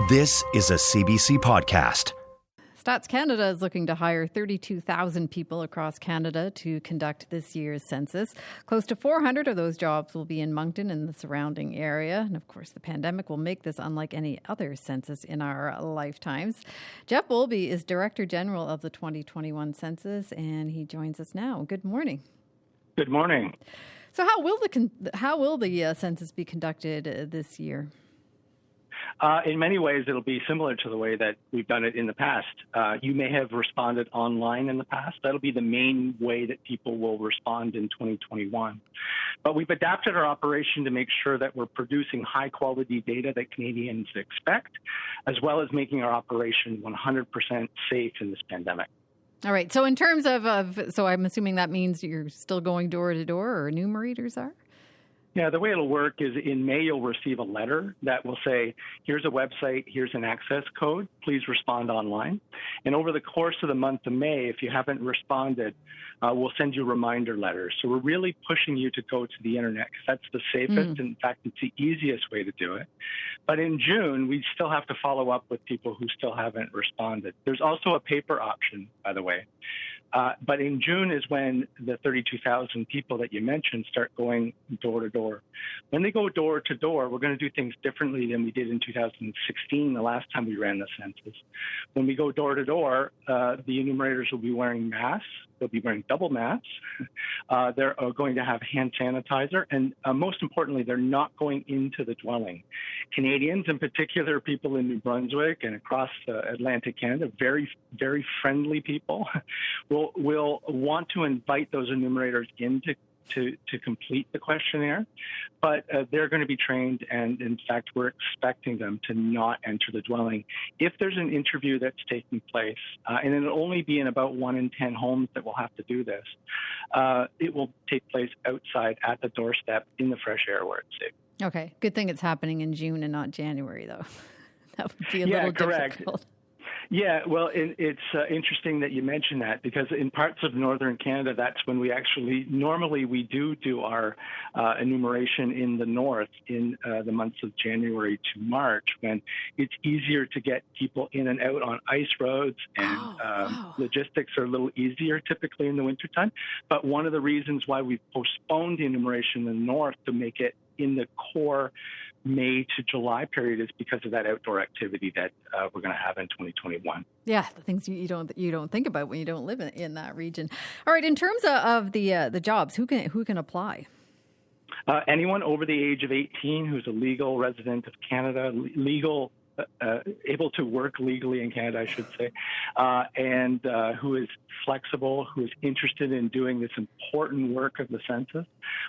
This is a CBC podcast. Stats Canada is looking to hire 32,000 people across Canada to conduct this year's census. Close to 400 of those jobs will be in Moncton and the surrounding area. And of course, the pandemic will make this unlike any other census in our lifetimes. Jeff Bowlby is Director General of the 2021 census, and he joins us now. Good morning. Good morning. So how will the census be conducted this year? In many ways, it'll be similar to the way that we've done it in the past. You may have responded online in the past. That'll be the main way that people will respond in 2021. But we've adapted our operation to make sure that we're producing high-quality data that Canadians expect, as well as making our operation 100% safe in this pandemic. All right. So in terms of so I'm assuming that means you're still going door to door, or enumerators are? Yeah, the way it'll work is in May, you'll receive a letter that will say, here's a website, here's an access code, please respond online. And over the course of the month of May, if you haven't responded, we'll send you reminder letters. So we're really pushing you to go to the internet because that's the safest. In fact, it's the easiest way to do it. But in June, we still have to follow up with people who still haven't responded. There's also a paper option, by the way. But in June is when the 32,000 people that you mentioned start going door to door. When they go door to door, we're going to do things differently than we did in 2016, the last time we ran the census. When we go door to door, the enumerators will be wearing masks. They'll be wearing double masks. They're going to have hand sanitizer. And most importantly, they're not going into the dwelling. Canadians, in particular, people in New Brunswick and across Atlantic Canada, very, very friendly people, will want to invite those enumerators in to complete the questionnaire, but they're going to be trained, and in fact, we're expecting them to not enter the dwelling. If there's an interview that's taking place, and it'll only be in about 1 in 10 homes that will have to do this, it will take place outside at the doorstep in the fresh air where it's safe. Okay, good thing it's happening in June and not January, though. That would be a little correct. difficult. Yeah, well, it's interesting that you mention that because in parts of northern Canada, that's when we normally we do our enumeration in the north in the months of January to March, when it's easier to get people in and out on ice roads, and logistics are a little easier typically in the wintertime. But one of the reasons why we postponed the enumeration in the north to make it in the core May to July period is because of that outdoor activity that we're going to have in 2021. Yeah, the things you don't think about when you don't live in that region. All right, in terms of the jobs, who can apply? Anyone over the age of 18 who's a legal resident of Canada, able to work legally in Canada, I should say, and who is flexible, who is interested in doing this important work of the census.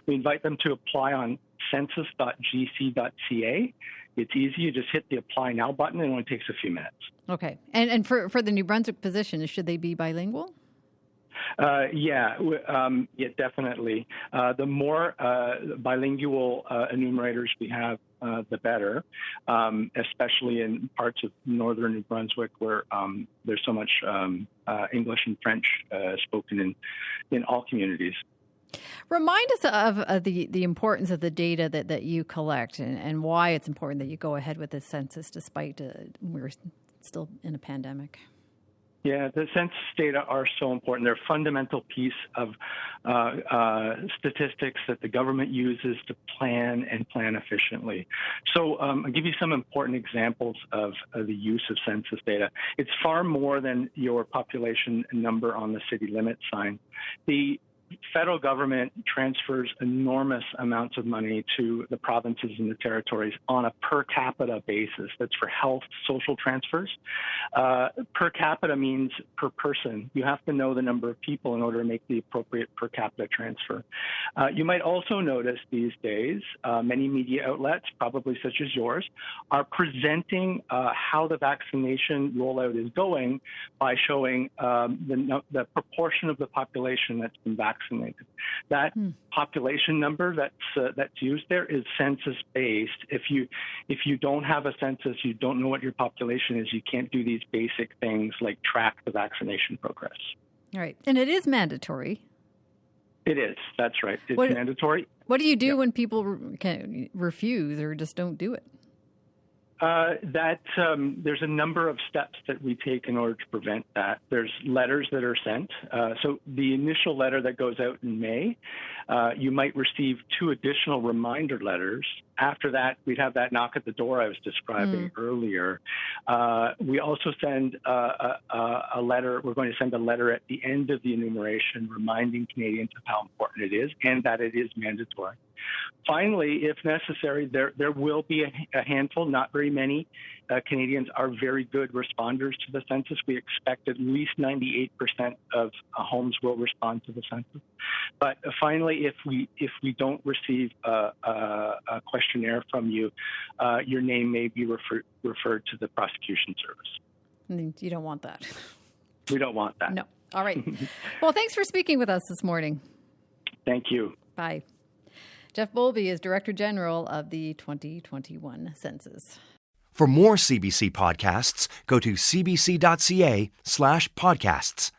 We invite them to apply on census.gc.ca. It's easy. You just hit the Apply Now button, and it only takes a few minutes. Okay. And for the New Brunswick position, should they be bilingual? Yeah, definitely. The more bilingual enumerators we have, the better, especially in parts of northern New Brunswick where there's so much English and French spoken in all communities. Remind us of the importance of the data that you collect and why it's important that you go ahead with this census despite we're still in a pandemic. Yeah, the census data are so important. They're a fundamental piece of statistics that the government uses to plan efficiently. So I'll give you some important examples of the use of census data. It's far more than your population number on the city limit sign. The federal government transfers enormous amounts of money to the provinces and the territories on a per capita basis. That's for health, social transfers. Per capita means per person. You have to know the number of people in order to make the appropriate per capita transfer. You might also notice these days, many media outlets, probably such as yours, are presenting how the vaccination rollout is going by showing the proportion of the population that's been vaccinated. That population number that's used there is census-based. If you don't have a census, you don't know what your population is, you can't do these basic things like track the vaccination progress. All right. And it is mandatory. It is. That's right. It's mandatory. What do you do when people refuse or just don't do it? There's a number of steps that we take in order to prevent that. There's letters that are sent. So the initial letter that goes out in May, you might receive 2 additional reminder letters. After that, we'd have that knock at the door I was describing earlier. We also send a letter. We're going to send a letter at the end of the enumeration reminding Canadians of how important it is and that it is mandatory. Finally, if necessary, there will be a handful, not very many. Canadians are very good responders to the census. We expect at least 98% of homes will respond to the census. But finally, if we don't receive a questionnaire from you, your name may be referred to the prosecution service. You don't want that. We don't want that. No. All right. Well, thanks for speaking with us this morning. Thank you. Bye. Jeff Bowlby is Director General of the 2021 Census. For more CBC podcasts, go to cbc.ca/podcasts.